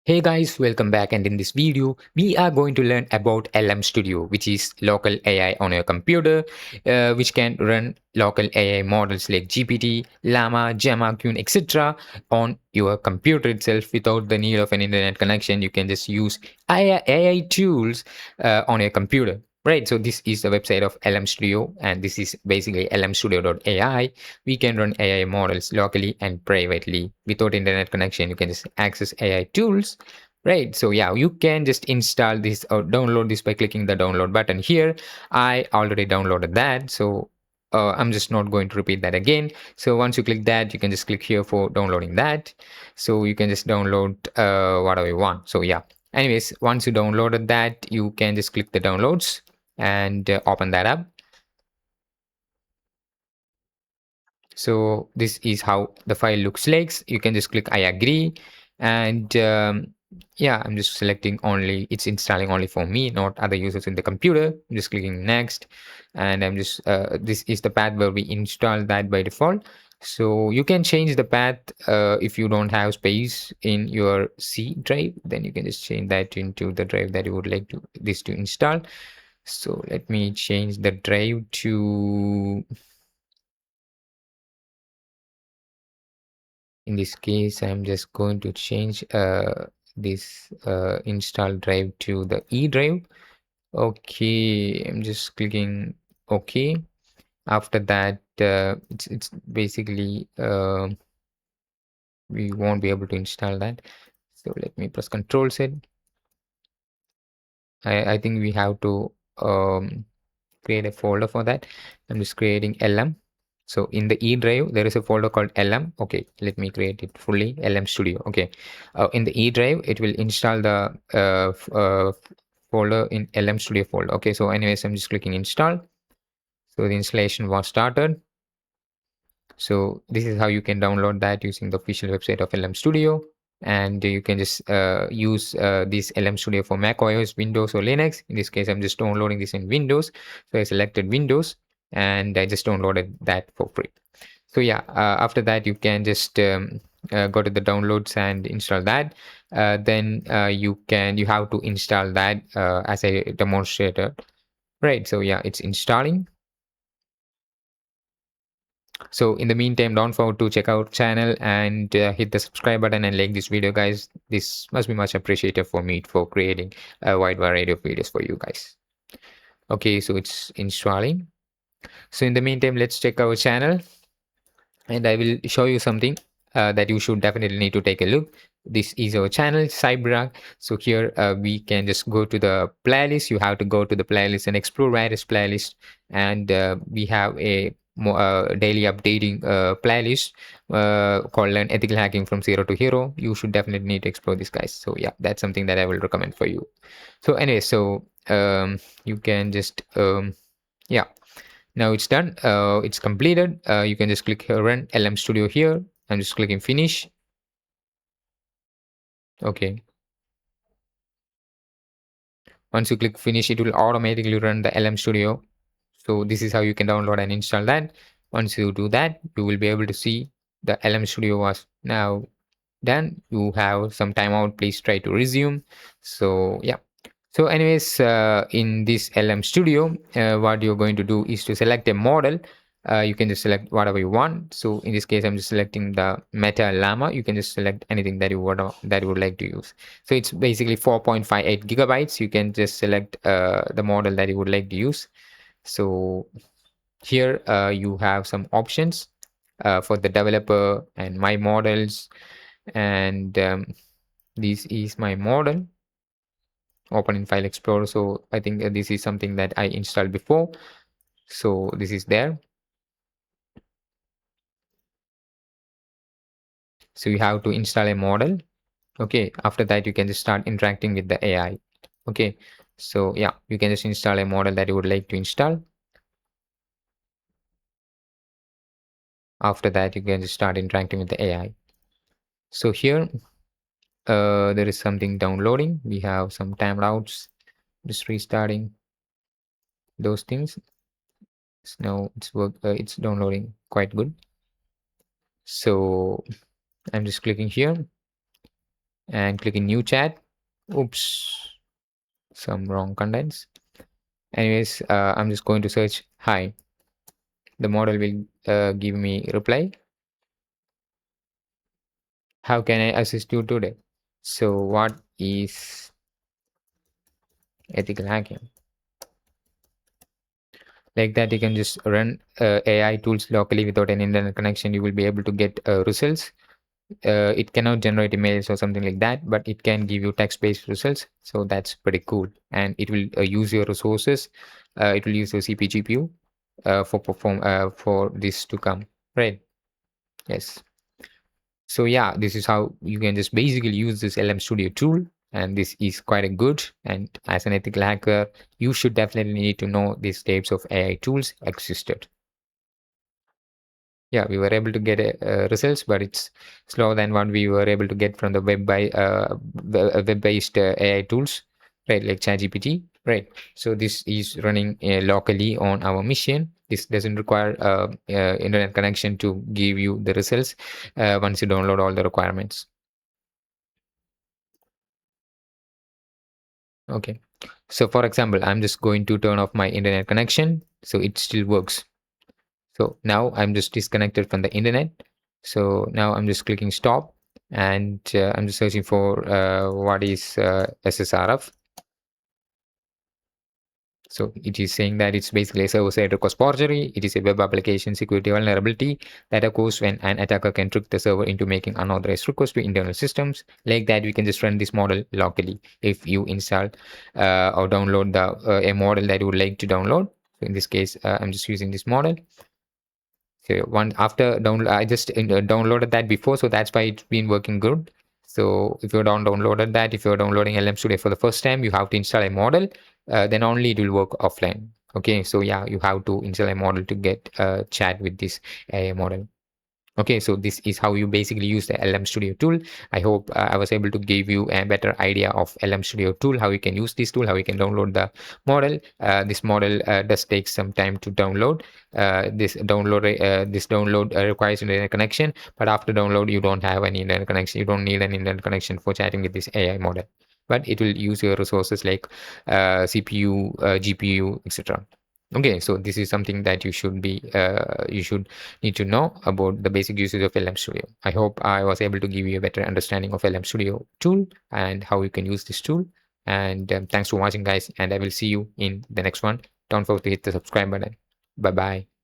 Hey guys, welcome back, and in this video we are going to learn about LM Studio, which is local AI on your computer, which can run local AI models like GPT, Llama, Gemma, Qn, etc. on your computer itself without the need of an internet connection. You can just use AI tools on your computer. Right, so this is the website of LM Studio, and this is basically lmstudio.ai. We can run AI models locally and privately without internet connection. You can just access AI tools. Right, so yeah, you can just install this or download this by clicking the download button here. I already downloaded that, so I'm just not going to repeat that again. So once you click that, you can just click here for downloading that. So you can just download whatever you want. So yeah, anyways, once you downloaded that, you can just click the downloads and open that up. So this is how the file looks like. You can just click I agree, and yeah, I'm just selecting only, it's installing only for me, not other users in the computer. I'm just clicking next, and I'm just this is the path where we install that by default. So you can change the path if you don't have space in your C drive, then you can just change that into the drive that you would like to this to install. So let me change the drive to, in this case, I'm just going to change this install drive to the E drive. Okay, I'm just clicking OK. After that, it's basically we won't be able to install that. So let me press Control Z. I think we have to create a folder for that. I'm just creating LM. So in the E drive, there is a folder called LM. Okay, let me create it fully, LM Studio. Okay, in the E drive, it will install the folder in LM Studio folder. Okay, so anyways, I'm just clicking install. So the installation was started. So this is how you can download that using the official website of LM Studio. And you can just use this LM Studio for Mac OS, Windows, or Linux. In this case, I'm just downloading this in Windows. So I selected Windows and I just downloaded that for free. So yeah, after that, you can just go to the downloads and install that. Then you have to install that as a demonstrator. Right. So yeah, it's installing. So in the meantime, don't forget to check out channel and hit the subscribe button and like this video, guys. This must be much appreciated for me for creating a wide variety of videos for you guys. Okay, so it's installing. So in the meantime, let's check our channel and I will show you something that you should definitely need to take a look. This is our channel, Cyberark. So here we can just go to the playlist. You have to go to the playlist and explore various playlists. And we have a daily updating playlist called Learn Ethical Hacking from Zero to Hero. You should definitely need to explore this, guys. So yeah, that's something that I will recommend for you. So anyway, so you can just yeah, now it's done. It's completed. You can just click here, run LM Studio here. I'm just clicking finish. Okay. Once you click finish, it will automatically run the LM Studio. So this is how you can download and install that. Once you do that, you will be able to see the LM Studio was now done. You have some timeout. Please try to resume. So yeah. So anyways, in this LM Studio, what you're going to do is to select a model. You can just select whatever you want. So in this case, I'm just selecting the Meta Llama. You can just select anything that you would like to use. So it's basically 4.58 gigabytes. You can just select the model that you would like to use. So here you have some options for the developer and my models. And this is my model. Open in File Explorer. So I think this is something that I installed before. So this is there. So you have to install a model. Okay. After that, you can just start interacting with the AI. Okay. So yeah, you can just install a model that you would like to install. After that, you can just start interacting with the AI. So here, there is something downloading. We have some timeouts, just restarting those things. So now it's downloading quite good. So I'm just clicking here and click in new chat. Oops, some wrong contents. Anyways, I'm just going to search hi. The model will give me reply. How can I assist you today? So what is ethical hacking? Like that, you can just run AI tools locally without an internet connection. You will be able to get results. It cannot generate emails or something like that, but it can give you text-based results. So that's pretty cool. And it will use your resources. It will use your CPU, GPU for this to come. Right. Yes. So yeah, this is how you can just basically use this LM Studio tool, and this is quite a good. And as an ethical hacker, you should definitely need to know these types of AI tools existed. Yeah, we were able to get results, but it's slower than what we were able to get from the web-based AI tools, right? Like ChatGPT, right? So this is running locally on our machine. This doesn't require internet connection to give you the results once you download all the requirements. Okay. So for example, I'm just going to turn off my internet connection, so it still works. So now I'm just disconnected from the internet. So now I'm just clicking stop, and I'm just searching for what is SSRF. So it is saying that it's basically a server-side request forgery. It is a web application security vulnerability that occurs when an attacker can trick the server into making unauthorized requests to internal systems. Like that, we can just run this model locally. If you install or download a model that you would like to download. So in this case, I'm just using this model. So one after download, I just downloaded that before, so that's why it's been working good. So if you don't downloaded that, if you're downloading LM Studio for the first time, you have to install a model. Then only it will work offline. Okay, so yeah, you have to install a model to get chat with this AI model. Okay, so this is how you basically use the LM Studio tool. I hope I was able to give you a better idea of LM Studio tool, how you can use this tool, how you can download the model. This model does take some time to download. This download requires internet connection, but after download, you don't have any internet connection. You don't need an internet connection for chatting with this AI model, but it will use your resources like CPU, GPU, etc. Okay, so this is something that you should need to know about the basic usage of LM Studio. I hope I was able to give you a better understanding of LM Studio tool and how you can use this tool. And thanks for watching, guys. And I will see you in the next one. Don't forget to hit the subscribe button. Bye bye.